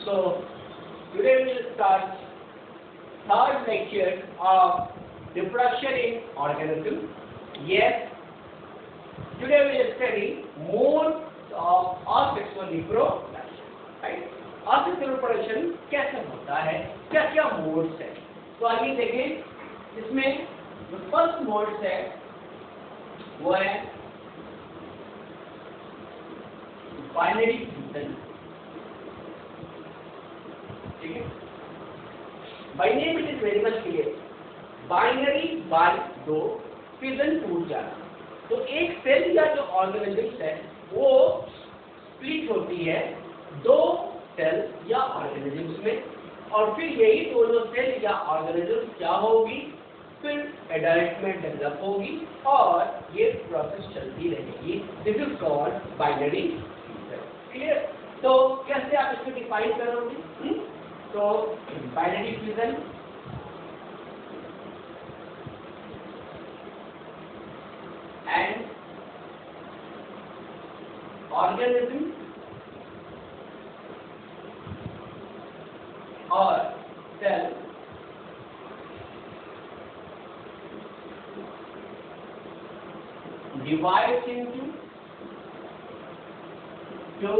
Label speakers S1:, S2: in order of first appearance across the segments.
S1: So today we will start third lecture of reproduction in organism. Yes, today we will study modes of asexual reproduction. Right? Asexual reproduction कैसे होता है, क्या क्या modes है? तो आइए देखें, इसमें जो फर्स्ट मोड्स है वो है बाइनरी फ्यूजन. ठीक है, by name it is very much clear. Binary by दो, फ्यूजन टूट जाना. तो एक सेल या जो ऑर्गेनिज्म है वो स्प्लिट होती है दो सेल या ऑर्गेनिज्म में, और फिर यही दोनों सेल या ऑर्गेनिज्म क्या होगी, फिर एडल्ट में डेवलप होगी और ये प्रोसेस चलती रहेगी. This is called binary fusion. Clear? तो कैसे आप इसको डिफाइन करोगे? तो बाइनरी फ्यूजन एंड ऑर्गेनिज्म और cell divides into two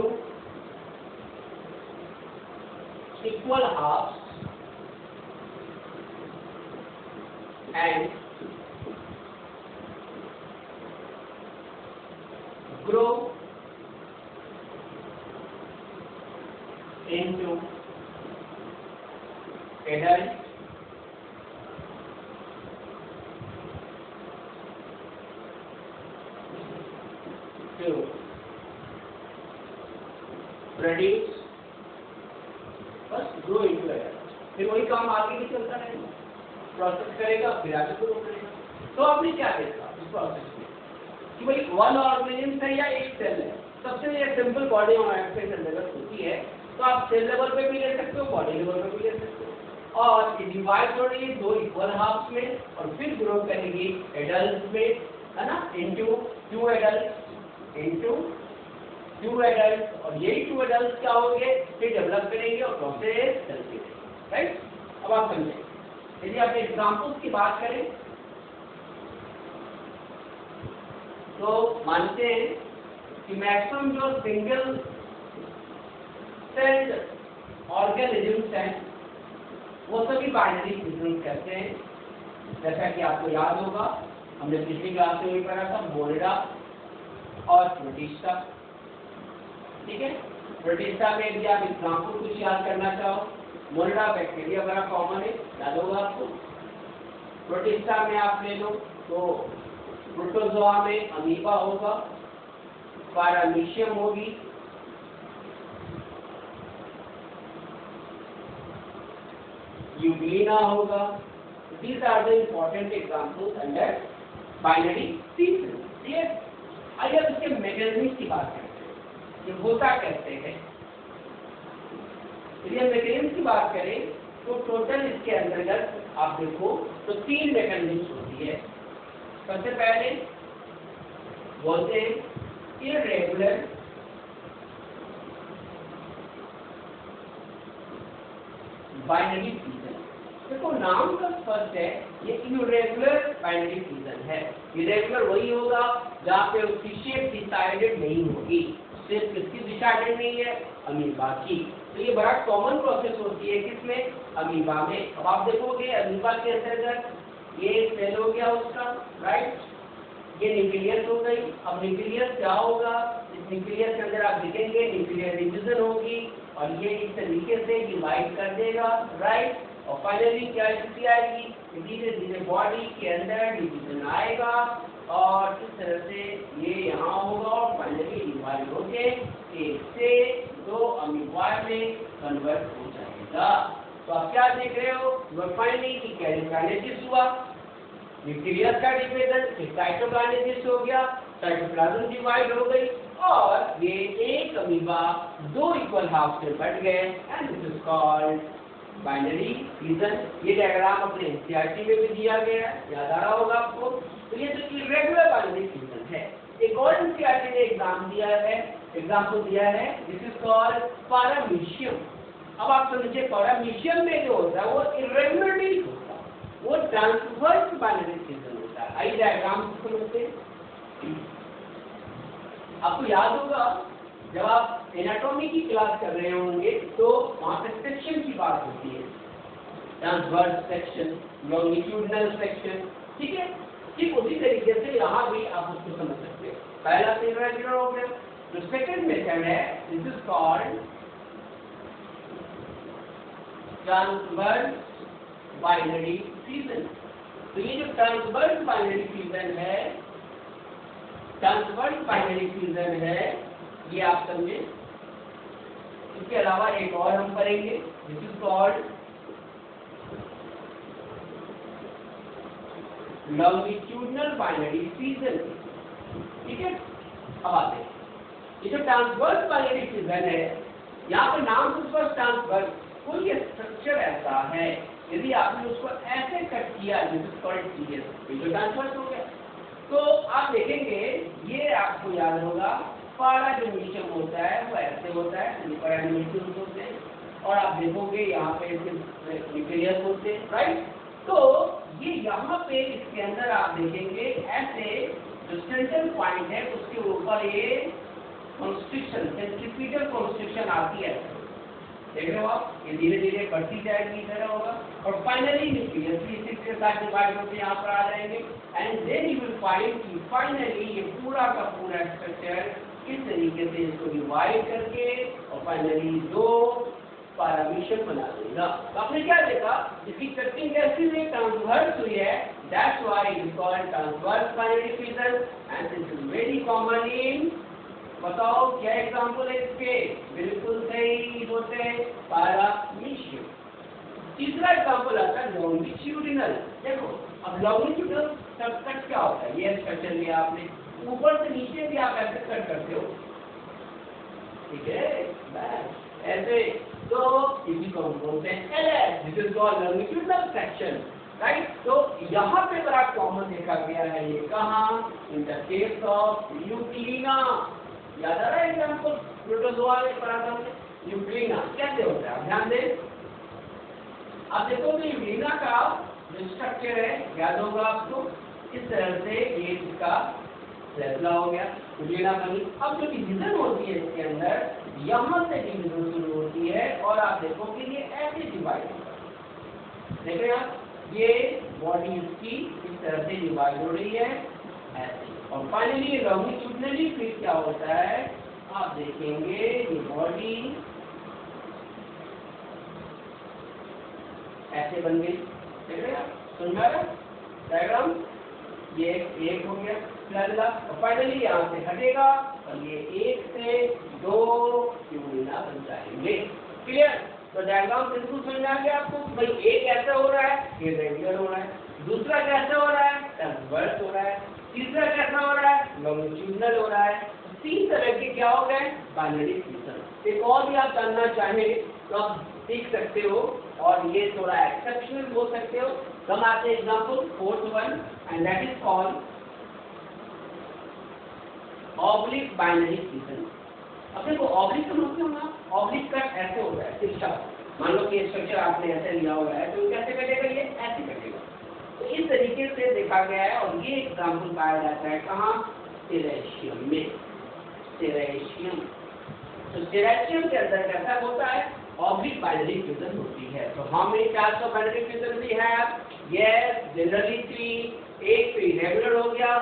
S1: equal halves and grow into adult to produce first grow into adult. फिर वही काम आगे भी चलता रहेगा, प्रोसेस करेगा, फिर आगे ग्रो करेगा. तो आपने क्या देखा इस प्रोसेस में कि भाई वन ऑर्गेनिज्म है या एक सेल है. सबसे ये सिंपल बॉडी डेवलप होती है, तो आप सेल लेवल पे भी ले सकते हो, बॉडी लेवल पे भी ले सकते हो, और ये डिवाइड हो रही है दो इक्वल हाफ्स में, और फिर ग्रो करेगी एडल्ट में, है ना, into two adult into two adult, और यही टू एडल्ट क्या होंगे, फिर डेवलप करेंगे और प्रोसेस चलती है. राइट? अब आप समझें, यदि आप एग्जांपल्स की बात करें तो मानते हैं कि मैक्सिमम जो सिंगल सेल्ड ऑर्गेनिज्म्स हैं वो सभी बाइनरी फ्यूजन कहते हैं. जैसा कि आपको याद होगा, हमने पिछली क्लास में भी पढ़ा था मोनिडा और प्रोटिस्टा. ठीक है, प्रोटिस्टा में यदि आप एग्जाम्पल कुछ याद करना चाहो, मोनिडा बैक्टीरिया बड़ा कॉमन है, याद होगा आपको. प्रोटिस्टा में आप ले लो तो प्रोटोजोआ में अमीबा होगा, पैरामीशियम होगी, यूग्लिना होगा. These are the important examples under binary fusion. ठीक है, आइए अब इसके मैकेनिज्म की बात करते हैं, ये होता कैसे है. यदि हम मैकेनिज्म की बात करें तो टोटल इसके अंतर्गत आप देखो तो तीन मैकेनिज्म होती है. सबसे पहले बोलते हैं इररेगुलर बाइनरी फ्यूजन. देखो नाम का स्पष्ट है, ये इरेगुलर बाइनरी फ्यूजन है. इरेगुलर वही होगा जहाँ पे उसकी शेप डिसाइडेड नहीं होगी. सिर्फ किसकी डिसाइडेड नहीं है, अमीबा की. तो ये बड़ा कॉमन प्रोसेस होती है किसमें, अमीबा में. अब आप देखोगे अमीबा के अंतर्गत ये सेल हो गया उसका, राइट, ये न्यूक्लियस हो गई. अब न्यूक्लियस क्या होगा, इस न्यूक्लियस के अंदर आप देखेंगे न्यूक्लियर डिवीजन होगी और ये इस तरीके से डिवाइड कर देगा, राइट. और फाइनली क्या स्थिति आएगी, धीरे धीरे बॉडी के अंदर डिवीजन आएगा और इस तरह से ये यहाँ होगा और फाइनली डिवाइड होके एक से दो अमीबा में कन्वर्ट हो जाएगा. तो आप क्या देख रहे हो, फाइनली कि कैरियोकाइनेसिस हुआ, न्यूक्लियस का डिवीजन, फिर साइटोकाइनेसिस हो गया, साइटोप्लाज्म डिवाइड हो गई और ये एक अमीबा दो इक्वल हाफ से बट गए, and this is called binary fusion. ये डायग्राम अपने एनसीईआरटी में भी दिया गया है, याद आ रहा होगा आपको. तो ये जो इरेगुलर बाइनरी फ्यूजन है, एक और एनसीईआरटी ने एग्जाम्पल दिया है, दिस इज कॉल्ड पैरामीशियम. अब आप समझिए पैरामीशियम में जो होता है वो इरेगुलरिटी होता है, वो ट्रांसवर्स बाइनरी फ्यूजन होता है। आई डायग्राम समझते हैं। आपको याद होगा जब आप एनाटॉमी की क्लास कर रहे होंगे तो वहां पे सेक्शन की बात होती है, ट्रांसवर्स सेक्शन, लॉन्गिट्यूडिनल सेक्शन, ठीक है। ठीक उसी तरीके से यहाँ भी आप उसको समझ सकते हो। पहला तो इरेगुलर हो गया। जो सेकंड मेथड है this is called transverse binary fusion. तो ये जो ट्रांसवर्स बाइनरी फ्यूजन है, ट्रांसवर्स बाइनरी फ्यूजन है, ये आप समझे। इसके अलावा एक और हम पढ़ेंगे, this is called longitudinal binary fusion, ठीक है। अब आते हैं ये जो ट्रांसवर्स बाइनरी फ्यूजन है, यहाँ पे नाम से फर्स्ट ट्रांसवर्स, कोई स्ट्रक्चर ऐसा है यदि आपने उसको ऐसे कट किया दिस इज कॉल्ड टीएस, ये जो ट्रांसवर्स हो गया। तो आप देखेंगे ये आपको याद होगा पारा जो मीडियम होता है वो ऐसे होता है, पैरामीशियम होते हैं, और आप देखोगे यहाँ पे न्यूक्लियस होते हैं, राइट। तो ये यहाँ पे इसके अंदर आप देखेंगे ऐसे जो सेंट्रल पॉइंट है उसके ऊपर ये कॉन्स्ट्रिक्शन, सेंट्रीफ्यूगल कॉन्स्ट्रिक्शन आती है, देख रहे हो आप, ये धीरे धीरे बढ़ती जाएगी, इस तरह होगा, और फाइनली न्यूक्लियस भी इसी के साथ डिवाइड होकर यहाँ पर आ जाएंगे, and then you will find कि फाइनली ये पूरा का पूरा स्ट्रक्चर इस तरीके से इसको डिवाइड करके और फाइनली दो पैरामीशियम बना देगा। तो आपने क्या देखा, इसकी कटिंग कैसी हुई, ट्रांसवर्स हुई है, that's why it is called transverse binary fusion and this is very common इन, बताओ क्या एग्जांपल है इसके, बिल्कुल सही होते हैं पैरामीशियम। तीसरा एग्जांपल आता है लॉन्गिट्यूडिनल। देखो अब लॉन्गिट्यूडिनल स्ट्रक्चर क्या होता है, ये स्ट्रक्चर लिया आपने, ऊपर से नीचे भी आप ऐसे कट करते हो, ठीक है, बस ऐसे, तो इसी को हम बोलते हैं LS, this is called longitudinal section, right. तो यहाँ पे बड़ा कॉमन देखा गया है, ये कहाँ, इन द केस ऑफ यूक्लिना, याद आ रहा है एग्जाम्पल प्रोटोजोआ में पढ़ा था हमने, यूक्लिना कैसे होता है, ध्यान दें। आप देखो तो यूक्लिना का जो स्ट्रक्चर है याद होगा आपको, इस तरह से ये इसका फैसला हो गया, यूक्लिना बनी। अब जो डिवीजन होती है इसके अंदर, यहाँ से डिवीजन शुरू होती है और आप देखोगे ये ऐसे डिवाइड होता है, देख रहे हैं आप, ये बॉडी इसकी इस तरह से डिवाइड हो रही है ऐसे, और फाइनली लॉन्गिट्यूडिनली फिर क्या होता है, आप देखेंगे ये बॉडी ऐसे बन गई, देख रहे हैं आप, सुन रहे हैं डायग्राम, ये एक हो गया प्लस, और फाइनली यहाँ से हटेगा और ये एक से दो यूनिना बन जाएंगे, क्लियर। तो डायग्राम बिल्कुल समझ आ गया आपको, भाई एक ऐसा हो रहा है, ये रेगुलर हो रहा है, दूसरा कैसा हो रहा है, ट्रांसवर्स हो रहा है, तीसरा कैसा हो रहा है, लॉन्गिट्यूडिनल हो रहा है, तीन तरह के क्या हो गए, बाइनरी फ्यूजन। एक और भी आप जानना चाहें तो आप सीख सकते हो, और ये थोड़ा एक्सेप्शनल हो सकते हो। हम आते हैं example fourth one, and that is called oblique binary fusion. अब देखो ऑब्लिक समझते हो ना, ऑब्लिक कट ऐसे होता है, तिरछा, मान लो कि स्ट्रक्चर आपने ऐसे लिया हुआ है तो कैसे कटेगा, ये ऐसे कटेगा। तो इस तरीके से देखा गया है, और ये एग्जांपल पाया जाता है कहाँ, सेरेशियम में, सेरेशियम। तो सेरेशियम के अंदर कैसा होता है, ऑब्लिक बाइनरी फ्यूजन होती है। तो हमें 400 बाइनरी फ्यूजन भी है, यस जनरली 3, एक तो इरेगुलर हो गया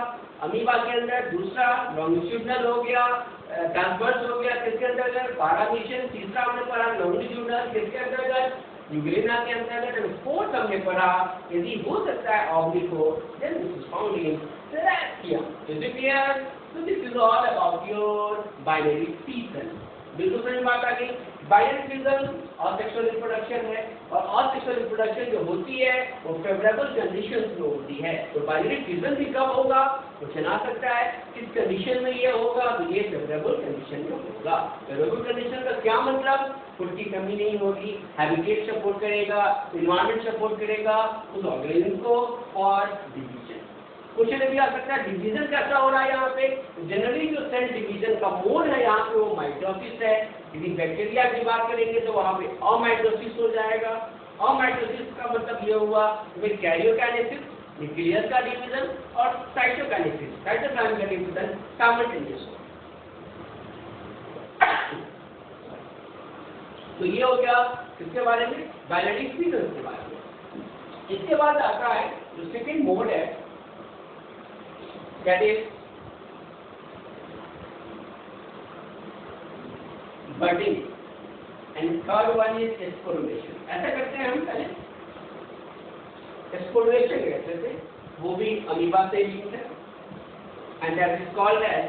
S1: अमीबा के अंदर, दूसरा लॉन्गिट्यूडिनल हो गया, ट्रांसवर्स हो गया किसके अंतर्गत, पैरामीशियम, तीसरा हमने पढ़ा लॉन्गिट्यूडिनल किसके अंतर्गत, यूग्लिना के अंतर्गत, और फोर्थ हमने पढ़ा यदि हो सकता है ऑब्लिक हो, then this is found in ceratium. Is it clear? So this is all about your binary fusion. बिल्कुल सही बात आ गई। बाइनरी फ्यूजन और सेक्सुअल रिप्रोडक्शन है, और सेक्सुअल रिप्रोडक्शन जो होती है वो फेवरेबल कंडीशंस में होती है। तो बाइनरी फ्यूजन भी कब होगा, क्वेश्चन आ सकता है किस कंडीशन में ये होगा, तो ये फेवरेबल कंडीशन में होगा। फेवरेबल कंडीशन का क्या मतलब, फूड की कमी नहीं होगी, हैबिटेट सपोर्ट करेगा, इन्वायरमेंट सपोर्ट करेगा उस ऑर्गेनिज्म को, और डिवीजन। क्वेश्चन भी आ सकता है डिवीजन कैसा हो रहा है यहाँ पे। जनरली जो सेल डिवीजन का मोड है यहाँ पे वो माइटोसिस है। यदि बैक्टीरिया की बात करेंगे तो वहाँ पे अमाइटोसिस हो जाएगा। अमाइटोसिस का मतलब ये हुआ में कैरियोकाइनेसिस, न्यूक्लियस का डिवीजन और साइटोकाइनेसिस, साइटोप्लाज्म का डिवीजन साइमल्टेनियस हो। तो ये हो गया किसके बारे में, बाइनरी सीक्वेंस के बारे में। इसके बाद आता है जो सेकंड मोड है that is budding and third one is sporulation. ऐसा करते हैं हम पहले स्पोरुलेशन कहते थे, वो भी अमीबा से लिंक्ड है and that is called as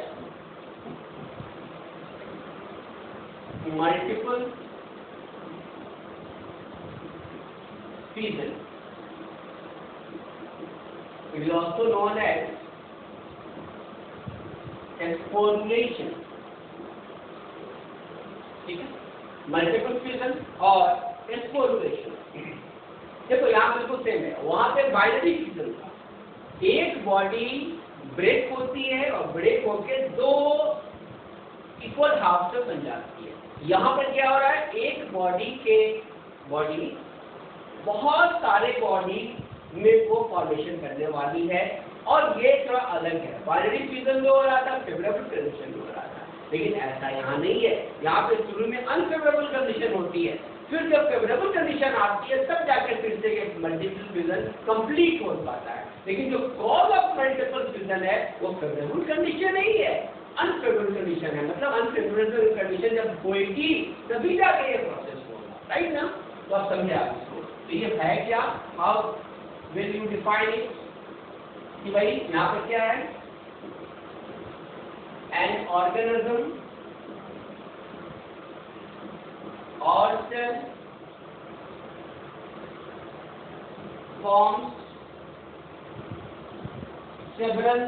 S1: multiple fission. It is also known as sporulation. ठीक है, मल्टीपल फिजन और स्पोरुलेशन। देखो यहाँ बिल्कुल सेम है, वहां पे बाइनरी फिजन था, एक बॉडी ब्रेक होती है और ब्रेक होके दो इक्वल हाफ से बन जाती है। यहाँ पर क्या हो रहा है, एक बॉडी बहुत सारे बॉडी में वो फॉर्मेशन करने वाली है और ये थोड़ा अलग है। बाइनरी फ्यूजन में हो रहा था, फेवरेबल कंडीशन में हो रहा था, लेकिन ऐसा यहाँ नहीं है। यहाँ पे शुरू में अनफेवरेबल कंडीशन होती है, फिर जब फेवरेबल कंडीशन आती है तब जाकर फिर से मल्टीपल फ्यूजन कंप्लीट हो पाता है। लेकिन जो कॉज ऑफ मल्टीपल फ्यूजन है वो फेवरेबल कंडीशन नहीं है, अनफेवरेबल कंडीशन है। मतलब अनफेवरेबल कंडीशन जब होगी तभी जाके ये प्रोसेस होगा, राइट ना। तो आप समझे आप इसको। तो ये है क्या, how will you define it, कि भाई यहाँ पर क्या है, एन ऑर्गेनिज्म और cell forms several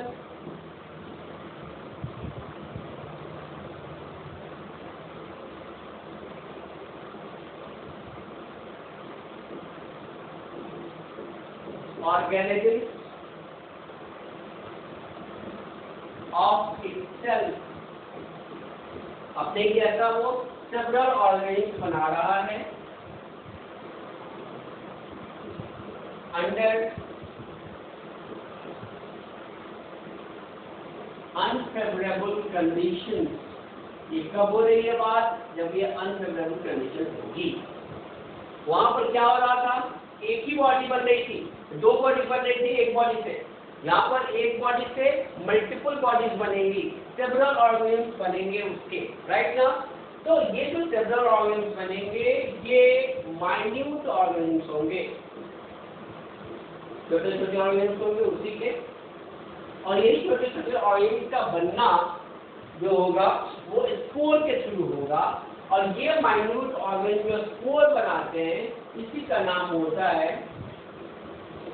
S1: organisms of itself। अपने जैसा वो several organisms बना रहा है under unfavorable conditions। ये कब हो रही है बात, जब ये unfavorable conditions होगी। वहां पर क्या हो रहा था, एक ही बॉडी बन रही थी, दो बॉडी बन रही थी एक बॉडी से। यहाँ पर एक बॉडी से मल्टीपल बॉडीज बनेंगी, सेवरल ऑर्गेनिम्स बनेंगे उसके, राइट ना। तो ये जो सेवरल ऑर्गेनिम्स बनेंगे ये माइन्यूट ऑर्गेनिम्स होंगे, छोटे छोटे ऑर्गेनिम्स होंगे उसी के। और यही छोटे छोटे ऑर्गेनिम्स का बनना जो होगा वो स्पोर के थ्रू होगा। और ये माइन्यूट ऑर्गेनिज्म जो स्पोर बनाते हैं इसी का नाम होता है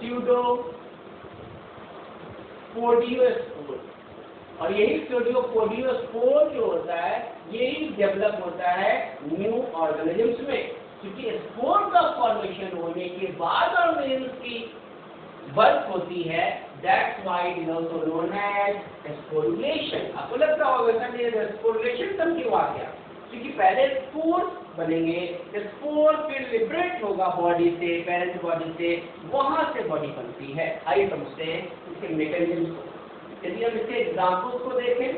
S1: स्यूडोपोडियोस्पोर। और यही स्यूडोपोडियोस्पोर जो होता है यही डेवलप होता है न्यू ऑर्गेनिजम्स में, क्योंकि स्पोर का फॉर्मेशन होने के बाद ऑर्गेनिजम्स की बर्थ होती है। That's why it is also known as sporulation। आपको लगता होगा सर स्पोरुलेशन कब क्यों आ गया, क्योंकि पहले स्पोर बनेंगे, स्पोर फिर लिबरेट होगा बॉडी से, पेरेंट बॉडी से, वहां से बॉडी बनती है। आइए समझते हैं इसके मैकेनिज्म को। यदि हम इसके एग्जांपल्स को देखें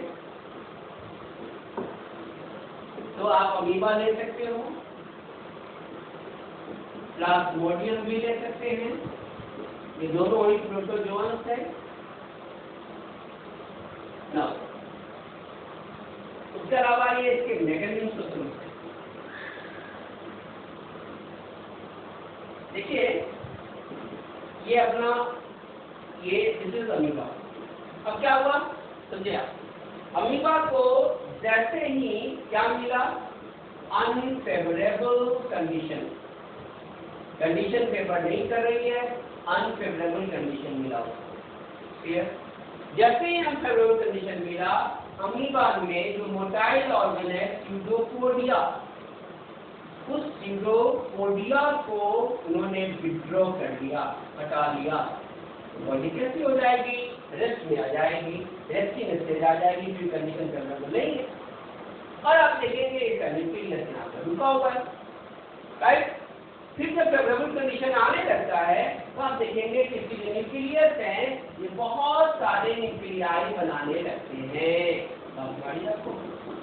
S1: तो आप अमीबा ले सकते हो, प्लाज्मोडियम भी ले सकते हैं, ये दोनों वही प्रोटोजोअन्स है ना। उसके अलावा ये इसके मैकेनिज्म को समझते हैं। देखिए ये अपना ये दिस इज अमीबा। अब क्या हुआ समझे आप, अमीबा को जैसे ही क्या मिला, अनफेवरेबल कंडीशन, कंडीशन फेवर नहीं कर रही है, अनफेवरेबल कंडीशन मिला उसको। क्लियर, जैसे ही अनफेवरेबल कंडीशन मिला अमीबा में जो मोटाइल ऑर्गन है स्यूडोपोडिया, उस स्यूडोपोडिया को उन्होंने विड्रॉ कर दिया, हटा लिया। बॉडी कैसी हो जाएगी, रेस्ट में आ जाएगी, रेस्टिंग स्टेज आ जाएगी, फिर कंडीशन फेवरेबल नहीं है। और आप देखेंगे न्यूक्लियस यहाँ पर रुका हुआ है, राइट। फिर जब फेवरेबल कंडीशन आने लगता है तो आप देखेंगे कि जो न्यूक्लियस है ये बहुत सारे न्यूक्लियाई बनाने लगते हैं,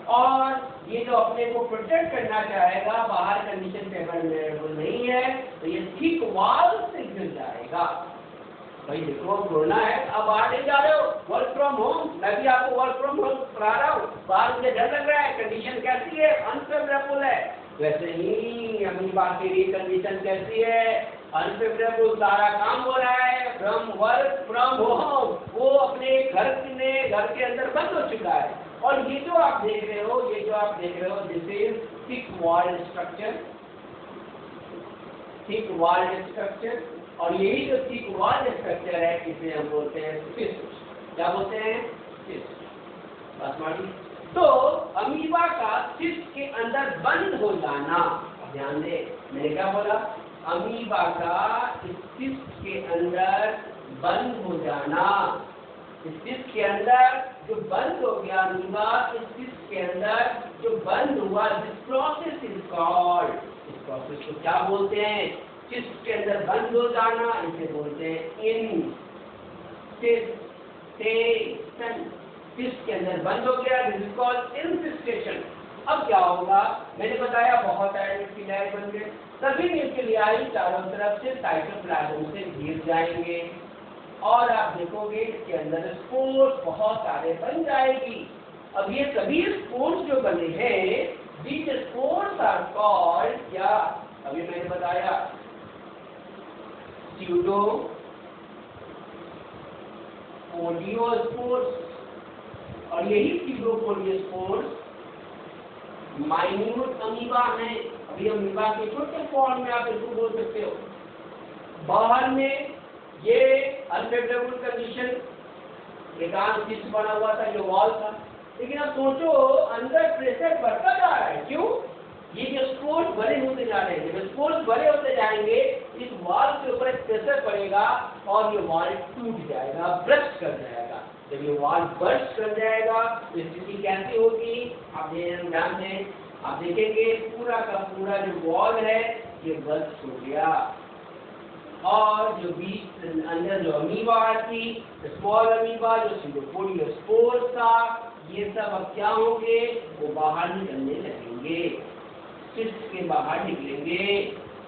S1: और ये जो अपने को प्रोटेक्ट करना चाहेगा, बाहर कंडीशन फेवरेबल नहीं है तो ये थिक वॉल से गिर जाएगा। भाई देखो कोरोना है, अब बाहर नहीं जा रहे हो, वर्क फ्रॉम होम, मैं भी आपको वर्क फ्रॉम होम पढ़ा रहा हूँ, बाहर मुझे डर लग रहा है, कंडीशन कैसी है, अनफेवरेबल है। वैसे ही अमीबा की लिए कंडीशन कैसी है, अनफेवरेबल, सारा काम हो रहा है फ्रॉम वर्क फ्रॉम होम, वो अपने घर के अंदर बंद हो चुका है। और ये जो आप देख रहे हो, this is thick wall structure, thick wall structure. और यही जो थिक वॉल स्ट्रक्चर है इसे हम बोलते हैं सिस्ट। क्या बोलते हैं? सिस्ट। बस मानी। तो अमीबा का सिस्ट के अंदर बंद हो जाना, ध्यान दे मैंने क्या बोला, अमीबा का सिस्ट के अंदर बंद हो जाना, इस सिस्ट के अंदर जो बंद हो गया अमीबा, इस सिस्ट के अंदर जो बंद हुआ, दिस प्रोसेस इज कॉल्ड, इस प्रोसेस को क्या बोलते हैं? सिस्ट के अंदर बंद हो जाना, इसे बोलते हैं इनसिस्टेशन। सिस्ट के अंदर बंद हो गया, दिस इज कॉल्ड इनसिस्टेशन। अब क्या होगा, मैंने बताया बहुत सारे न्यूक्लियाई बन गए, सभी न्यूक्लियाई चारों तरफ से साइटोप्लाज्म से घिर जाएंगे और आप देखोगे इसके अंदर स्पोर्स बहुत सारे बन जाएगी। अब ये सभी स्पोर्स जो बने हैं, these spores are called क्या, अभी मैंने बताया स्यूडोपोडियोस्पोर्स, और यही स्यूडोपोडियोस्पोर्स माइन्यूट अमीबा है। अभी अमीबा के छोटे फॉर्म में आप इसको बोल सकते हो। बाहर में ये अनफेवरेबल कंडीशन, एकांत सिस्ट बना हुआ था, जो वॉल था, लेकिन अब सोचो अंदर प्रेशर बढ़ता जा रहा है। क्यों? ये जो स्पोर्स बड़े होते जा रहे हैं, जब स्पोर्स बड़े होते जाएंगे इस वॉल के ऊपर एक प्रेशर पड़ेगा और ये वॉल टूट जाएगा, ब्रस्ट कर जाएगा। जब ये वॉल बर्स्ट कर जाएगा तो स्थिति कैसी होगी, आप ध्यान दें, आप देखेंगे पूरा का पूरा जो वॉल है ये बर्स्ट हो गया, और जो बीच अंदर जो अमीबा थी, स्मॉल अमीबा जो स्यूडोपोडियोस्पोर्स था, ये सब अब क्या होंगे, वो बाहर निकलने लगेंगे, सिस्ट के बाहर निकलेंगे,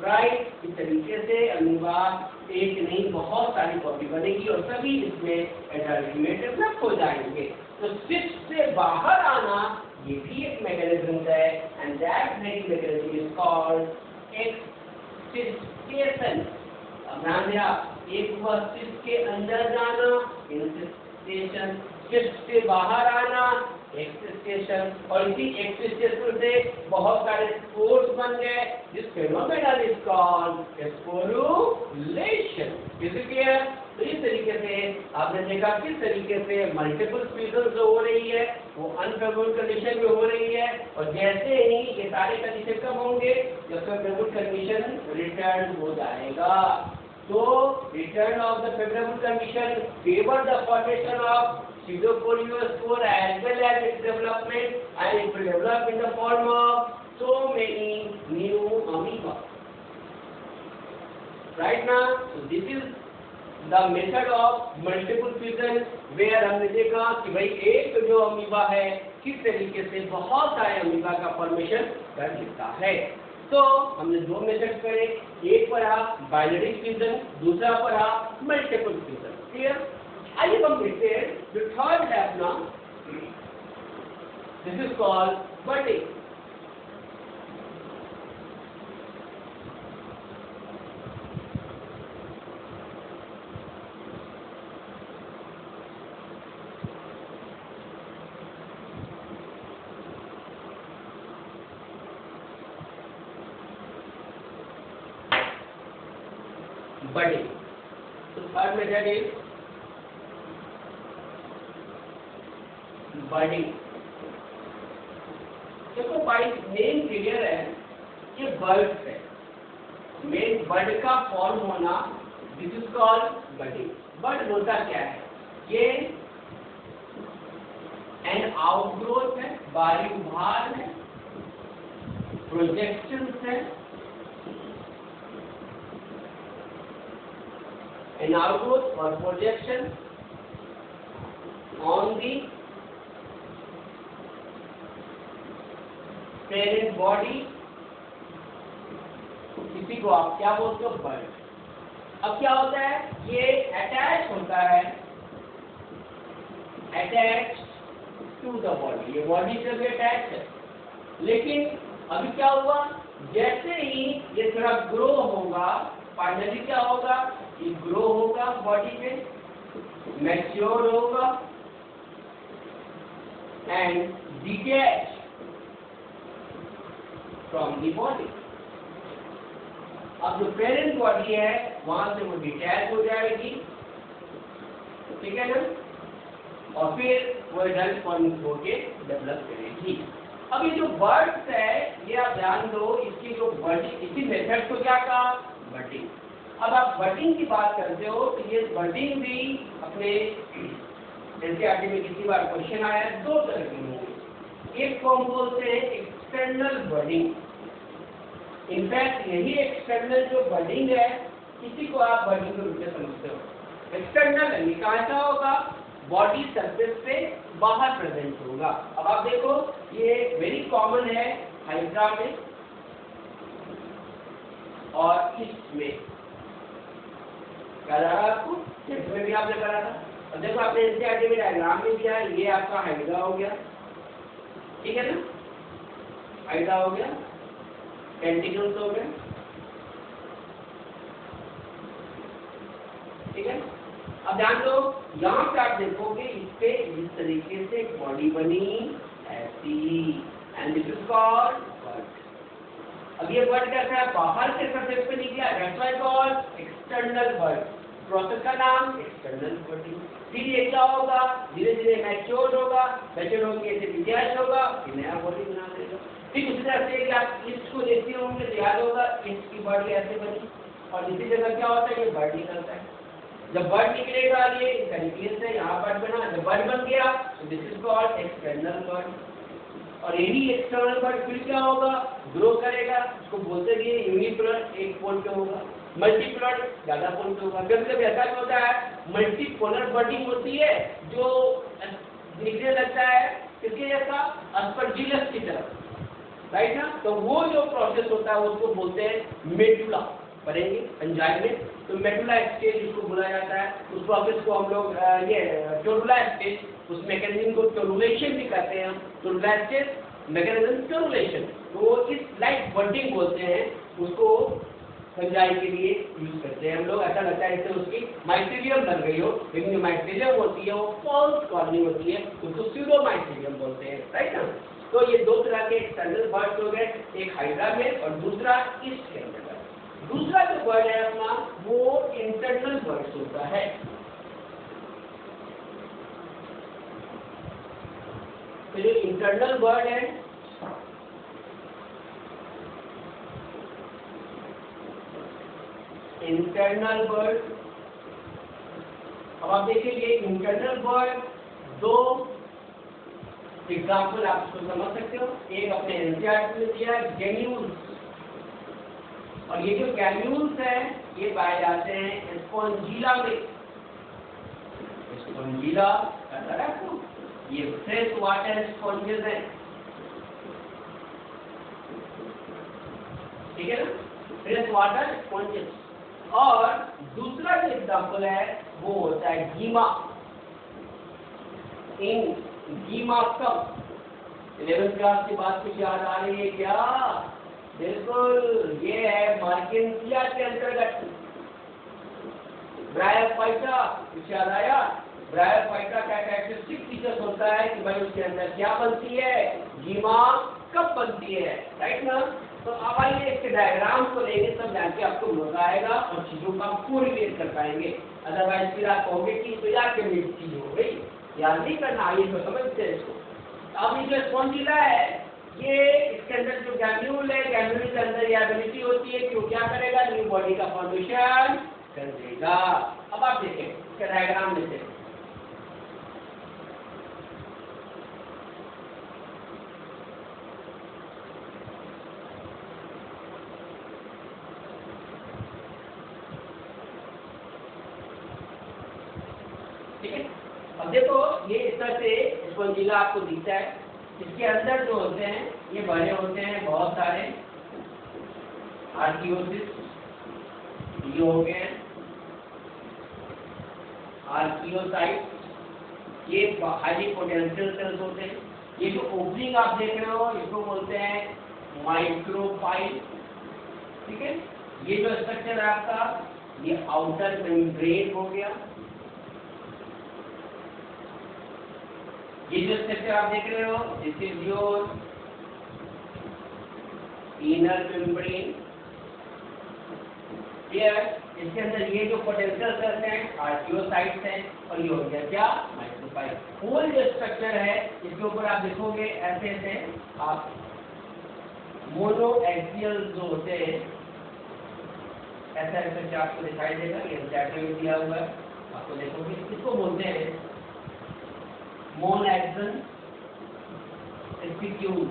S1: राइट। इस तरीके से अमीबा एक नहीं बहुत सारी कॉपी बनेगी और सभी इसमें एडल्ट में डेवलप हो जाएंगे। तो सिस्ट से बाहर आना ये भी एक मैकेनिज्म है, and that mechanism is called excystation. ध्यान दिया, एक हुआ सिस्ट के अंदर जाना, इंसिस्टेशन, सिस्ट से बाहर आना, एक्ससिस्टेशन, और इसी एक्ससिस्टेशन से बहुत सारे स्पोर्स बन गए, जिस फेनोमेनन इज कॉल्ड स्पोरुलेशन। इसलिए तो इस तरीके से आपने देखा किस तरीके से मल्टीपल फ्यूजन हो रही है, वो अनफेवरेबल कंडीशन में हो रही है, और जैसे ही ये सारे कंडीशन कब होंगे, जब फेवरेबल कंडीशन रिटर्न हो जाएगा। तो return of the favorable condition favor the formation of pseudopolyspore as well as its development, and it will develop in the form of so many new amoeba. Right now, so this is the method of multiple fusion, where हमने देखा कि भाई एक जो amoeba है किस तरीके से बहुत सारे अमीबा का फॉर्मेशन कर लेता है। तो हमने दो मेथड करे, एक पढ़ा बाइनरी फ्यूजन, दूसरा पढ़ा मल्टीपल फ्यूजन। क्लियर? आइए हम देखते हैं जो थर्ड है अपना, this is called budding. budding. So third method is budding. देखो भाई मेन क्लियर है, ये बर्ड है, मेन बर्ड का फॉर्म होना, this is called budding. Bird होता क्या है? ये एन आउटग्रोथ है, बाहरी उभार है, प्रोजेक्शंस है, एन आउटग्रोथ और projection on the parent body, किसी को आप क्या बोलते हो, बर्ड। अब क्या होता है, ये अटैच होता है, अटैच टू द बॉडी, ये बॉडी से भी अटैच है। लेकिन अभी क्या हुआ, जैसे ही ये थोड़ा ग्रो होगा, फाइनली क्या होगा, ये ग्रो होगा बॉडी में, मैच्योर होगा and detach from the body. अब जो पेरेंट बॉडी है वहां से वो डिटैच हो जाएगी, ठीक है ना, और फिर वो एडल्ट फॉर्म होके डेवलप करेगी। अब ये जो बर्ड्स है, ये आप ध्यान दो, इसकी जो बर्डिंग, इसी मेथड को क्या कहा, बर्डिंग। अब आप बर्डिंग की बात करते हो तो ये बर्डिंग भी अपने एनसीईआरटी में कितनी बार क्वेश्चन आया है, दो तरह की होंगी। एक को हम बोलते हैं एक्सटर्नल बर्डिंग। इनफैक्ट यही एक्सटर्नल जो बर्डिंग है, किसी को आप बर्डिंग के रूप में समझते हो। एक्सटर्नल यानी कहाँ सा होगा, बॉडी सरफेस से बाहर प्रेजेंट होगा। अब आप देखो, ये वेरी कॉमन है हाइड्रा में और इसमें, क्या रहा आपको, इसमें भी आपने करा था। और देखो आपने एनसीईआरटी में डायग्राम में दिया है, ये आपका हाइड्रा हो गया, ठीक है ना, हाइड्रा हो गया, टेंटिकल्स हो गए, ठीक है। अब ध्यान दो, यहाँ पे आप देखोगे इस पे इस तरीके से बॉडी बनी ऐसी, and this is called bird. अब ये बर्ड कैसा है, बाहर के सरफेस पे निकला, that's why called external bird. Process का नाम एक्सटर्नल बर्डिंग। फिर ये क्या होगा, धीरे धीरे मैच्योर होगा, मैच्योर होकर ऐसे डिटैच होगा, फिर नया बॉडी बना देगा। ठीक उसी तरह से आप इसको देखते होंगे तो याद होगा, इसकी बॉडी ऐसे बनी, और इसी जगह क्या होता है, ये बर्ड निकलता है। जब बर्ड निकलेगा, ये इसका न्यूक्लियस है, यहाँ बर्ड बना, जब बर्ड बन गया तो this is called external bird. और यही एक्सटर्नल बर्ड फिर क्या होगा, ग्रो करेगा, उसको बोलते हैं यूनिपोलर, एक पोल पे होगा, मल्टीपोलर ज्यादा पोल पे होगा। कभी कभी ऐसा होता है, मल्टीपोलर बर्डिंग होती है जो दिखने लगता है किसके जैसा, अस्परजिलस की तरह, राइट ना। तो वो जो प्रोसेस होता है उसको बोलते हैं मेडुला, पढ़ेंगे एंजाइम में, तो मेडुला स्टेज उसको बोला जाता है। उस प्रोसेस को हम लोग ये टोरुला स्टेज, उस मैकेनिज्म को टोरुलेशन भी कहते हैं हम, टोरुला स्टेज मैकेनिज्म टोरुलेशन। तो इस लाइट बर्डिंग बोलते हैं उसको, एंजाइम के लिए यूज करते हैं हम लोग। ऐसा लगता है जैसे उसकी माइसीलियम बन गई हो, लेकिन जो माइसीलियम होती है वो फॉल्स कॉलोनी होती है, उसको स्यूडो माइसीलियम बोलते हैं, राइट ना। तो ये दो तरह के एक्सटर्नल बर्ड्स हो गए, एक हाइड्रा में और दूसरा ईस्ट के अंदर। दूसरा जो बर्ड है अपना, वो इंटरनल बर्ड्स होता है। तो जो इंटरनल बर्ड है, इंटरनल बर्ड, अब आप देखिए इंटरनल बर्ड दो एग्जाम्पल आप इसको समझ सकते हो। एक अपने एनसीईआरटी में दिया है, गैन्यूल्स, और ये जो गैन्यूल्स है ये पाए जाते हैं स्पॉन्जिला में। स्पॉन्जिला पता है आपको, ये फ्रेश वाटर स्पॉन्जेस हैं, ठीक है ना, फ्रेश वाटर स्पॉन्जेस। और दूसरा जो एग्जाम्पल है वो होता है गीमा। इन गीमा कब 11th क्लास की बात कुछ याद आ रही है क्या? बिल्कुल, ये है मार्केंसिया के अंतर्गत ब्रायोफाइटा। कुछ याद आया? ब्रायोफाइटा का कैरेक्टरिस्टिक फीचर्स होता है कि भाई उसके अंदर क्या बनती है, गीमा कब बनती है, राइट ना। तो अब आइए इसके डायग्राम को लेंगे, तब जाके आपको मजा आएगा और चीजों का पूरी रिलेट कर पाएंगे। अदरवाइज फिर आप कहोगे कि तो यार क्या मेरी चीज हो गई, याद नहीं करना, आइए तो समझते हैं इसको। अब ये जो स्पॉन्जिला है, ये इसके अंदर जो गैन्यूल है, गैन्यूल के अंदर ये एबिलिटी होती है कि वो क्या करेगा, न्यू बॉडी का फॉर्मेशन कर देगा। अब आप देखें इसका डायग्राम लेते हैं। अब देखो ये इस तरह से स्पॉन्जिला आपको दिखता है, इसके अंदर जो होते हैं ये भरे होते हैं बहुत सारे आर्कियोसिस, ये हो गए आर्कियोसाइट, ये हाईली पोटेंशियल सेल्स होते हैं। ये जो ओपनिंग आप देख रहे हो इसको बोलते हैं माइक्रोफाइल, ठीक है। ये जो स्ट्रक्चर है आपका ये आउटर मेम्ब्रेन हो गया। ये जो स्ट्रक्चर आप देख रहे हो this is your inner membrane, इसके अंदर ये जो पोटेंशियल सेल्स हैं आर्कियोसाइट्स हैं, और ये हो गया क्या माइक्रोफाइल। होल जो स्ट्रक्चर है इसके ऊपर आप देखोगे ऐसे ऐसे आप मोनोएक्सियल जो होते हैं ऐसा ऐसा आपको दिखाई देगा, ये चैप्टर में दिया हुआ है आपको देखोगे, इसको बोलते हैं मोनोएक्सियल स्पिक्यूल।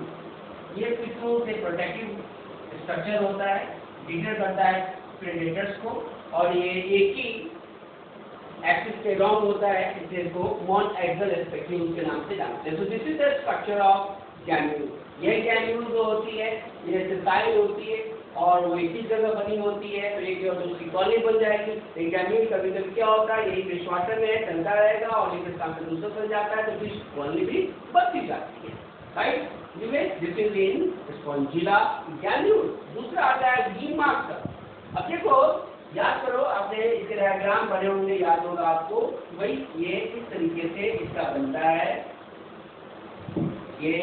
S1: ये स्पिक्यूल से प्रोटेक्टिव स्ट्रक्चर होता है, डिटेक्ट करता है प्रेडेटर्स को, और ये एक ही एक्सिस के अराउंड होता है, इसलिए इसको मोनोएक्सियल स्पिक्यूल के नाम से जानते हैं। So this is the structure of gemmule. ये गैन्यूल जो होती है ये सिसाइल होती है और वो एक ही जगह बनी होती है, तो एक और दूसरी कॉलोनी बन जाएगी। एक गैन्यूल कभी कभी क्या होता है यही विश्वासन में चलता रहेगा और एक स्थान से दूसरा बन जाता है, तो फिर कॉलोनी भी बढ़ती जाती है, right. This is in spongilla gemmule. दूसरा आता है जीमार्क का। अब देखो याद करो, आपने इसके डायग्राम बने होंगे, याद होगा आपको, भाई ये इस तरीके से इसका बनता है ये,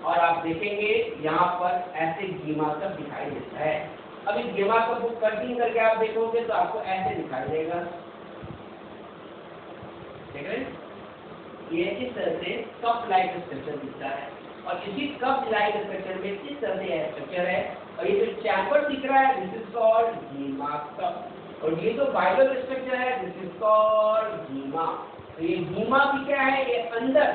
S1: और आप देखेंगे यहाँ पर ऐसे जीमार्कर दिखाई देता है। अब इस जीमार्कर को कटिंग करके आप देखोगे तो आपको ऐसे दिखाई देगा, देख रहे हैं? ये इस तरह से कप लाइक स्ट्रक्चर दिखता है, और इसी कप लाइक स्ट्रक्चर में इस तरह से स्ट्रक्चर है, और ये जो चैम्बर दिख रहा है दिस इज कॉल्ड जीमा, और ये जो वाइबल स्ट्रक्चर है दिस इज कॉल्ड जीमा। तो ये जीमा भी क्या है, ये अंदर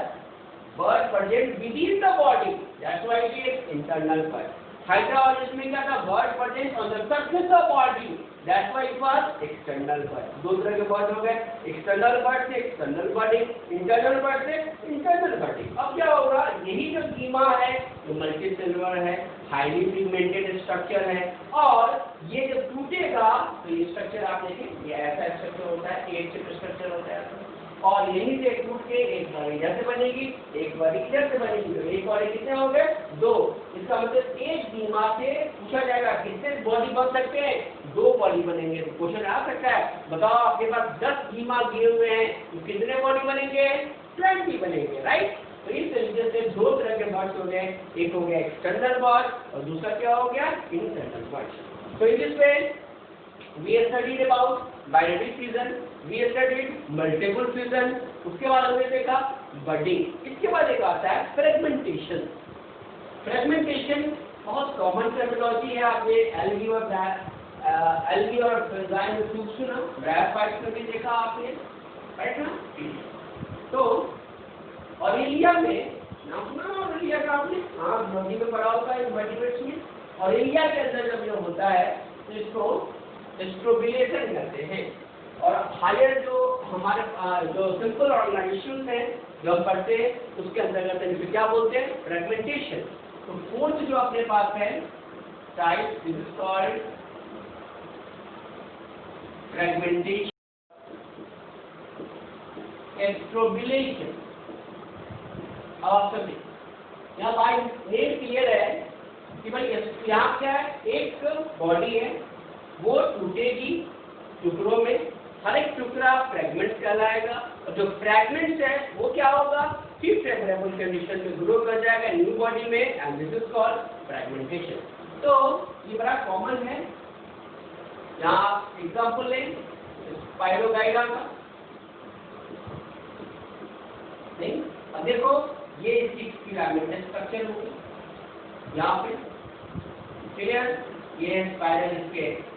S1: bird present within the body, that's why it is internal bird. Hydrologist में क्या था, bird present on the surface of body, that's why it was external bird. दो तरह के बर्ड हो गए, एक्सटर्नल बर्ड से एक्सटर्नल बर्डिंग, इंटरनल बर्ड से इंटरनल बर्डिंग। अब क्या होगा, यही जो जीमा है ये मल्टी सेलुलर है, हाईली पिगमेंटेड स्ट्रक्चर है, और ये जब टूटेगा तो ये स्ट्रक्चर आप देखें ये ऐसा स्ट्रक्चर होता है, एट शेप स्ट्रक्चर होता है, और यहीं से टूट के एक बॉडी इधर से बनेगी, एक बॉडी इधर से बनेगी, तो एक बॉडी कितने हो गए, दो। इसका मतलब एक जीमा से पूछा जाएगा कितने बॉडी बन सकते हैं, दो बॉडी बनेंगे। तो क्वेश्चन आ सकता है, बताओ आपके पास 10 जीमा दिए हुए हैं तो कितने बॉडी बनेंगे, 20 बनेंगे, राइट। तो इस तरीके से दो तरह के बर्ड्स हो गए, एक हो गया एक्सटर्नल बर्ड और दूसरा क्या हो गया, इंटरनल बर्ड। तो in this way we studied about binary fusion, we studied multiple fusion, उसके बाद हमने देखा बडिंग। इसके बाद एक आता है फ्रेगमेंटेशन। फ्रेगमेंटेशन बहुत कॉमन टर्मिनोलॉजी है, आपने एल्गी और फ्रेजाइन में खूब सुना, ब्रायोफाइट्स में भी देखा आपने, राइट ना। तो ऑरेलिया में नाम सुना ना, ऑरेलिया का आपने, हाँ बियोलॉजी में पढ़ा होगा इनवर्टिब्रेट्स में। ऑरेलिया के अंदर जब ये होता है तो इसको स्ट्रोबिलेशन करते हैं, और हायर जो हमारे जो सिंपल ऑर्गेनाइजेशन है जो हम पढ़ते हैं उसके अंतर्गत इसे क्या बोलते हैं, फ्रेगमेंटेशन। तो फोर्थ जो अपने पास है type, this is called fragmentation, strobilation. अब समझिए यहाँ बाय नेम क्लियर है कि भाई यहाँ क्या है, एक बॉडी है वो टूटेगी टुकड़ों में, हर एक टुकड़ा फ्रैगमेंट कहलाएगा, और जो फ्रैगमेंट्स है वो क्या होगा, फिर फेवरेबल कंडीशन में ग्रो कर जाएगा न्यू बॉडी में, and this is called fragmentation. तो ये बड़ा कॉमन है, यहाँ एग्जांपल लें स्पाइरोगाइडा का, नहीं अब देखो ये इसकी पिरामिडल स्ट्रक्चर होगी यहाँ पे, क्लियर, ये स्पाइरल इसके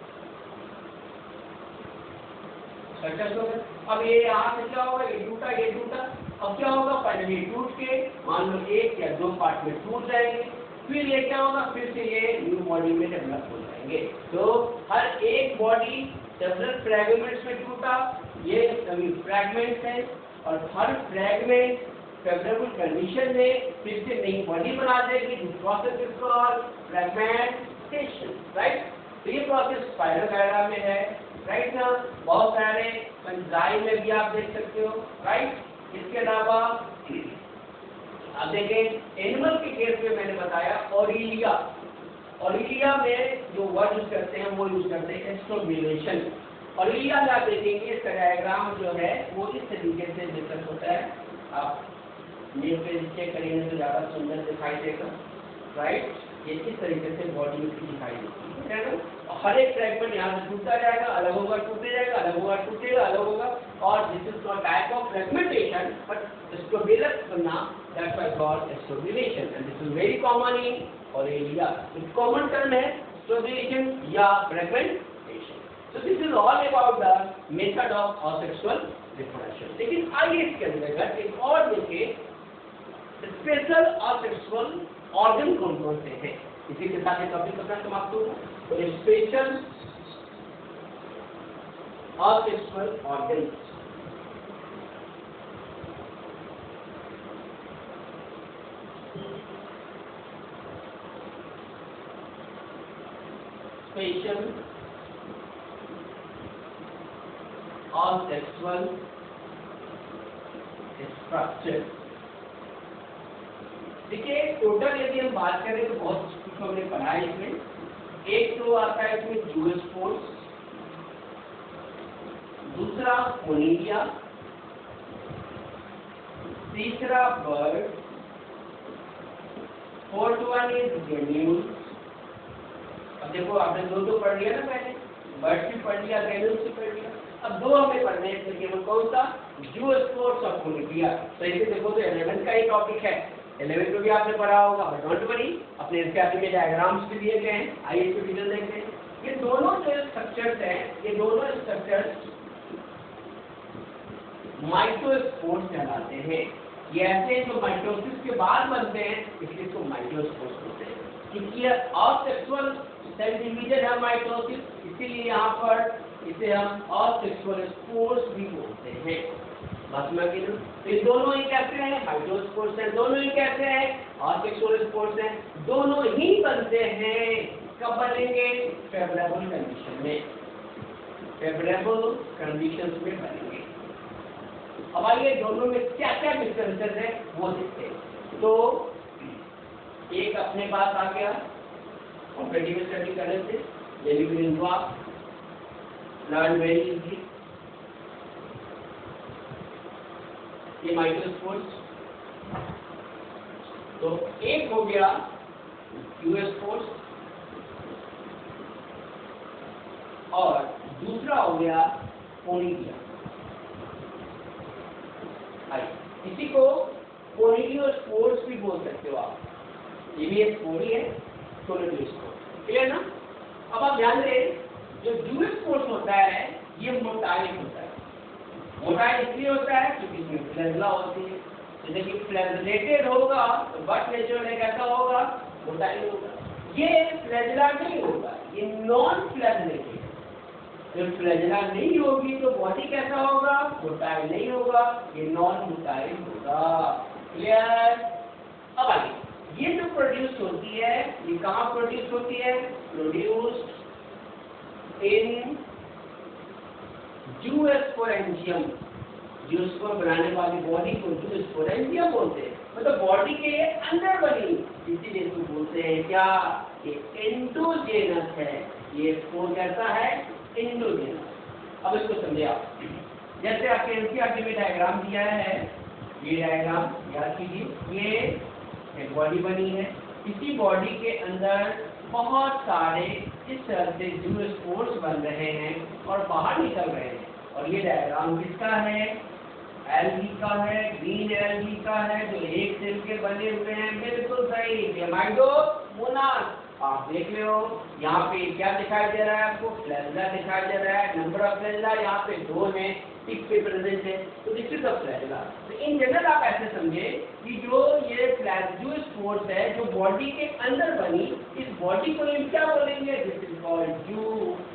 S1: अब ये यहाँ से क्या होगा, ये टूटा, अब क्या होगा, फाइनली टूट के मान लो एक या दो पार्ट में टूट जाएंगे, फिर ये क्या होगा, फिर से ये न्यू बॉडी में डेवलप हो जाएंगे। तो हर एक बॉडी सेवरल फ्रैगमेंट्स में टूटा, ये सभी फ्रैगमेंट्स हैं, और हर फ्रेगमेंट फेवरेबल कंडीशन में फिर से नई बॉडी बना देगी। This process is called fragmentation, right. तो ये प्रोसेस स्पाइरल डायग्राम में है, राइट ना। बहुत सारे एंजाइम में भी आप देख सकते हो, राइट। इसके अलावा आप देखें एनिमल के केस में मैंने बताया ऑरिलिया। ऑरिलिया में जो वर्ड यूज करते हैं वो यूज करते हैं एस्ट्रोबिलेशन। ऑरिलिया में आप देखेंगे इसका डायग्राम जो है वो इस तरीके से डिस्कस होता है। आप ये पे चेक करेंगे तो ज़्यादा सुंदर दिखाई देगा, राइट। ये किस तरीके से बॉडी में दिखाई देती है ना। हर एक फ्रैगमेंट यहाँ से टूटता जाएगा, अलग होगा, टूटे जाएगा, अलग होगा, टूटेगा, अलग होगा। और this is not type of fragmentation but strobilus बनना, that's why called strobilation and this is very common in aurelia. It common term है एस्ट्रोबिलेशन या fragmentation. So this is all about the method of asexual reproduction. लेकिन आइए इसके अंतर्गत एक और देखें स्पेशल असेक्सुअल ऑर्गन कौन कौन से हैं। इसी के साथ ये टॉपिक अपना समाप्त होगा। तो special asexual organ, special asexual structure. देखिए टोटल यदि हम बात करें तो बहुत कुछ हमने पढ़ा है इसमें। एक तो आता है इसमें जूस्पोर्स, दूसरा कोनिडिया, तीसरा bird, fourth one is granule. अब देखो आपने दो पढ़ लिया ना पहले, बर्ड भी पढ़ लिया, ग्रेन्यूल भी पढ़ लिया। अब दो हमें पढ़ने हैं, इसमें केवल कौन सा, जूस्पोर्स और कोनिडिया। तो इसे देखो तो 11th का ही टॉपिक है, 11th में भी आपने पढ़ा होगा, बट डोंट वरी अपने एनसीईआरटी में डायग्राम्स भी दिए गए हैं। आइए इसको डिटेल देखते हैं। ये दोनों जो स्ट्रक्चर्स हैं, ये दोनों स्ट्रक्चर्स माइटोस्पोर्स कहलाते हैं। ये ऐसे जो माइटोसिस के बाद बनते हैं, इसलिए इसको माइटोस्पोर्स बोलते हैं। क्योंकि ये असेक्सुअल सेल डिवीजन है माइटोसिस, इसीलिए यहाँ पर इसे हम असेक्सुअल स्पोर्स भी बोलते हैं। बस मैं कह दूं तो ये दोनों ही कैसे हैं, माइटोस्पोर्स हैं, दोनों ही कैसे हैं, असेक्सुअल स्पोर्स हैं। दोनों ही बनते हैं, कब बनेंगे, फेवरेबल कंडीशन में, फेवरेबल कंडीशंस में बनेंगे। अब आइए दोनों में क्या क्या डिफरेंसेस है वो देखते हैं। तो एक अपने पास आ गया कॉम्पिटिटिव स्टडी करने से, ये भी लर्न वेरी इजी। ये माइटोस्पोर्स, तो एक हो गया यूएस्पोर्स और दूसरा हो गया कोनिडिया। इसी को कोनिडियोस्पोर्स भी बोल सकते हो आप, ये भी एक स्पोर ही है, कोनिडियोस्पोर। क्लियर ना। अब आप ध्यान दें, जो जूस्पोर्स होता है ये मोटाई होता है। मोटाई इसलिए होता है क्योंकि इसमें फ्लैजिला होती है। जैसे कि फ्लैजिलेटेड होगा तो बट नेचुरल है, कैसा होगा, मोटाई होगा। ये फ्लैजिला नहीं होगा, ये नॉन फ्लैजिलेटेड। जब फ्लैजिला नहीं होगी तो बॉडी कैसा होगा, मोटाई नहीं होगा, ये नॉन मोटाई होगा। क्लियर। अब आगे ये जो प्रोड्यूस होती है, ये कहाँ प्रोड्यूस होती है, प्रोड्यूस्ड इन जूस्पोरेंजियम। जूस्पोर बनाने वाली बॉडी को जूस्पोरेंजियम बोलते हैं, मतलब बॉडी के अंदर बनी, इसीलिए इसको बोलते हैं क्या, ये एंडोजेनस है। ये स्पोर कैसा है, एंडोजेनस। अब इसको समझे आप, जैसे आपके एनसीईआरटी में डायग्राम दिया है, ये डायग्राम याद कीजिए। ये एक बॉडी बनी है, इसी बॉडी के अंदर बहुत सारे इस तरह से जूस्पोर्स बन रहे हैं और बाहर निकल रहे हैं। और ये डायग्राम किसका है, एल्गी का है, ग्रीन एल्गी का है, जो एक सेल के बने हुए हैं। बिल्कुल सही, फ्लेमाइडोमोनास। आप देख रहे हो यहाँ पे क्या दिखाई दे रहा है आपको, फ्लैजिला दिखाई दे रहा है। नंबर ऑफ फ्लैजिला यहाँ पे 2 है, टिप पे प्रेजेंट है, तो दिस इज द फ्लैजिला। तो इन जनरल आप ऐसे समझे कि जो ये जूस्पोर्स है जो बॉडी के अंदर बनी, इस बॉडी को हम क्या बोलेंगे, दिस इज कॉल्ड जूस्पोरेंजियम।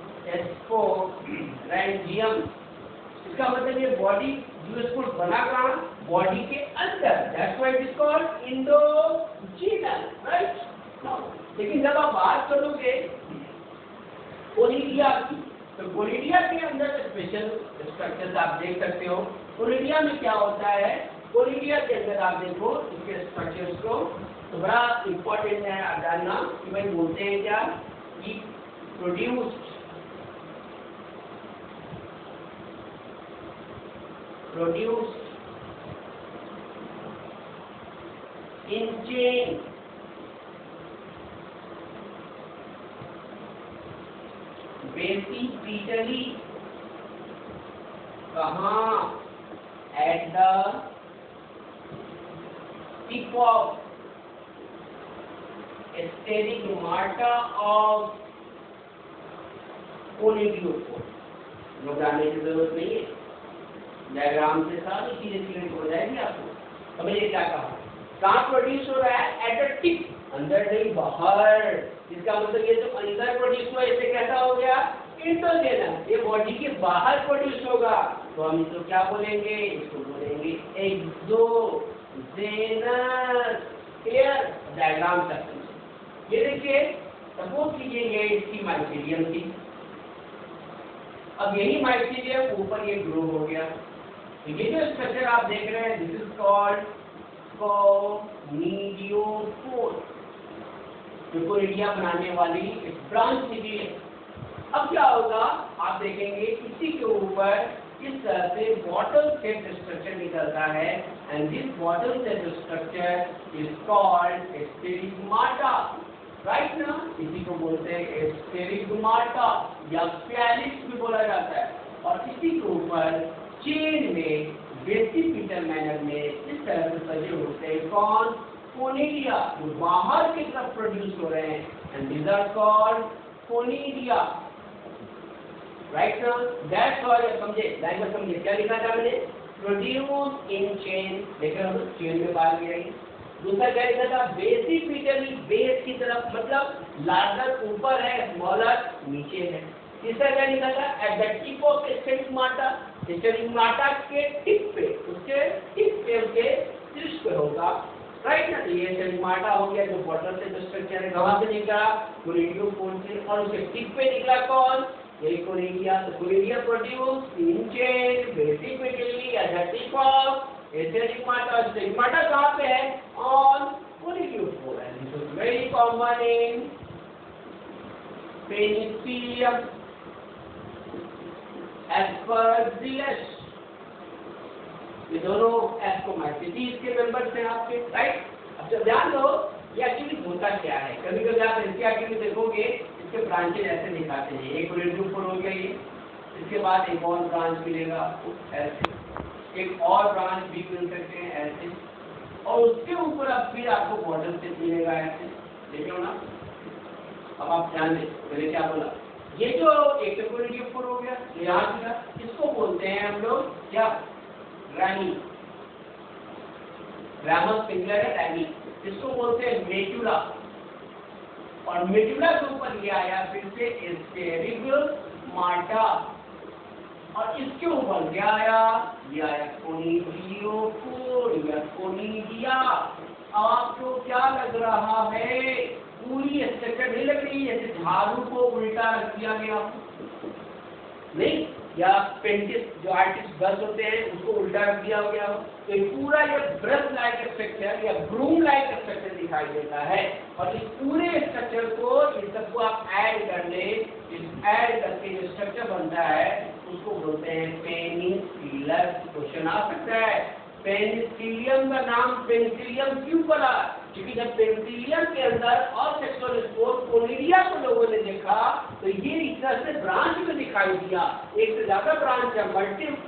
S1: इसका मतलब ये बॉडी यूजफुल बना कहाँ, बॉडी के अंदर, that's why it is called endogenal, right. लेकिन जब आप बात करोगे कोलिडिया की, तो कोलिडिया के अंदर स्पेशल स्ट्रक्चर्स आप देख सकते हो। कोलिडिया में क्या होता है, कोलिडिया के अंदर आप देखो इसके स्ट्रक्चर्स को, तो बड़ा इंपॉर्टेंट है आप जानना कि भाई बोलते हैं क्या कि प्रोड्यूस्ड in chain basically कहाँ, at the tip of stigmata of conidiophore। घबराने की जरूरत नहीं है, डायग्राम से सारी चीजें क्लियर हो जाएगी आपको। समझिए क्या कहा, कहाँ प्रोड्यूस हो रहा है, एट द टिप, अंदर नहीं बाहर। इसका मतलब ये जो अंदर प्रोड्यूस हुआ इसे कैसा हो गया, इंडोजेनस, ये बॉडी के बाहर प्रोड्यूस होगा, तो हम इसको क्या बोलेंगे, इसको बोलेंगे एक्सोजेनस। क्लियर, डायग्राम से ये देखिए, सपोज कीजिए ये इसकी माइसीलियम थी, अब यही माइसीलियम ऊपर ये ग्रो हो गया, तो ये जो स्ट्रक्चर आप देख रहे हैं दिस इज कॉल्ड कोनिडियोफोर, जो कोनिडिया बनाने वाली एक ब्रांच निकली है। अब क्या होगा, आप देखेंगे इसी के ऊपर इस तरह से बॉटल शेप स्ट्रक्चर निकलता है, and this bottle shape structure is called sterigmata, right ना, इसी को बोलते हैं स्टिग्माटा या कैलिक्स भी बोला जाता है। और इसी के ऊपर चेन में बेसिपिटल मैनर में इस तरह से सजे होते हैं कौन, कोनिडिया, जो बाहर की तरफ प्रोड्यूस हो रहे हैं, and these are called conidia, right ना। दैट्स व्हाई समझे, लाइन में समझे क्या लिखा था मैंने, प्रोड्यूस इन चेन, देखो चेन में बात की रही। दूसरा क्या लिखा था, बेसिपिटली, बेस की तरफ, मतलब लार्जर ऊपर है, स्मॉलर नीचे है। तीसरा क्या लिखा था, eight the tip of sterigmata, स्टिग्माटा के टिप पे, उसके टिप पे, उसके शीर्ष पे होगा, राइट ना। ये स्टिग्माटा हो गया जो बॉटल से जो स्ट्रक्चर है, कहाँ से निकला, कोनिडियोफोर से, और उसके टिप पे निकला कौन, यही कोनिडिया। तो conidia produce in chain basipetally at the tip of sterigmata. Sterigmata कहाँ पे है, on conidiophore, and this is very common in penicillium, aspergillus, ये दोनों एस्कोमाइसीटीज के मेंबर्स हैं आपके, राइट। अब जब ध्यान दो ये एक्चुअली होता क्या है, कभी कभी आप एनसीईआरटी में देखोगे इसके ब्रांचेज ऐसे दिखाते हैं, एक कोनिडियोफोर हो गया ये, इसके बाद एक और ब्रांच मिलेगा आपको ऐसे, एक और ब्रांच भी मिल सकते हैं ऐसे, और उसके ऊपर अब फिर आपको बॉटल से मिलेगा ऐसे, देखो ना। अब आप ध्यान दें, मैंने क्या बोला, ये जो एक कोनिडियोफोर हो गया यहाँ मिला, इसको बोलते हैं हम लोग क्या, रैमी, रैमस सिंगुलर है रैमी, इसको बोलते हैं मेडुला, और मेडुला के ऊपर ये आया फिर से स्टिग्माटा, और इसके ऊपर क्या आया, ये आया कोनिडियोफोर या कोनिडिया। आपको क्या लग रहा है, पूरी स्ट्रक्चर नहीं लग रही है, जैसे झाड़ू को उल्टा रख दिया गया नहीं, या पेंटिस जो आर्टिस्ट ब्रश होते हैं उसको उल्टा रख दिया गया हो, तो ये पूरा ये ब्रश लाइक स्ट्रक्चर या ब्रूम लाइक स्ट्रक्चर दिखाई देता है। और इस पूरे स्ट्रक्चर को, इन सबको आप ऐड कर ले, इस ऐड करके जो स्ट्रक्चर बनता है उसको बोलते हैं पेनिसिलस। क्वेश्चन आ सकता है, पेनिसिलियम का नाम पेनिसिलियम क्यों पड़ा, क्योंकि जब पेनिसिलियम के अंदर और सेक्सुअल स्पोर कोनिडिया को लोगों ने देखा तो ये इस तरह से ब्रांच में दिखाई दिया, एक से ज्यादा ब्रांच है,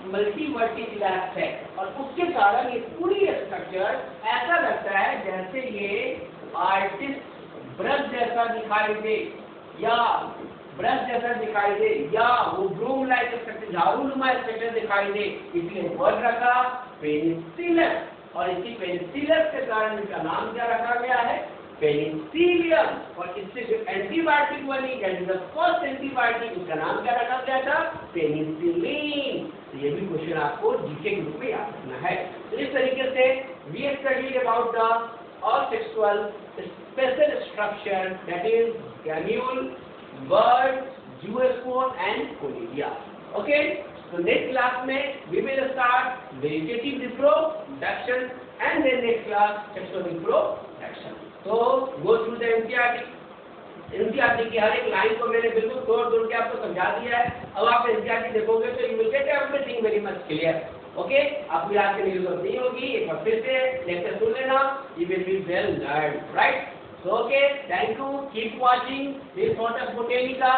S1: मल्टीवर्टिकुलर है, और उसके कारण ये पूरी स्ट्रक्चर ऐसा लगता है जैसे ये आर्टिस्ट ब्रश जैसा दिखाई दे, या ब्रश जैसा दिखाई दे, या वो ब्रूम लाइक स्ट्रक्चर, झाड़ू नुमा स्ट्रक्चर दिखाई दे, इसलिए वर्ड रखा पेनिसिलस। और इसी पेनिसिलस के कारण इसका नाम क्या रखा गया है, पेनिसिलियम, और इससे जो एंटीबायोटिक बनी, that is the first antibiotic, उसका नाम क्या रखा गया था? पेनिसिलिन। तो ये भी क्वेश्चन आपको जीके के रूप में याद रखना है। तो इस तरीके से we have studied about the asexual special structure, that is gamule, bud, zoospore and colelia. Okay, so next class में we will start vegetative reproduction and then next class sexual reproduction. So go through the NCERT की हर एक line को मैंने बिल्कुल तोड़ के आपको समझा दिया है। अब आप NCERT देखोगे तो you will get everything very much clear. Okay, आपको याद करने की जरूरत नहीं होगी, एक बार फिर से लेक्चर सुन लेना, you will be well learned, right? So okay, thank you, keep watching this sort of Botanica,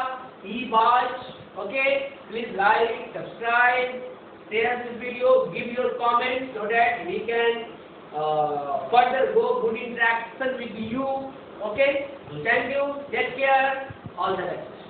S1: e-batch, okay? Please like, subscribe, share this video, give your comments so that we can further go good interaction with you, okay? So thank you, take care, all the best.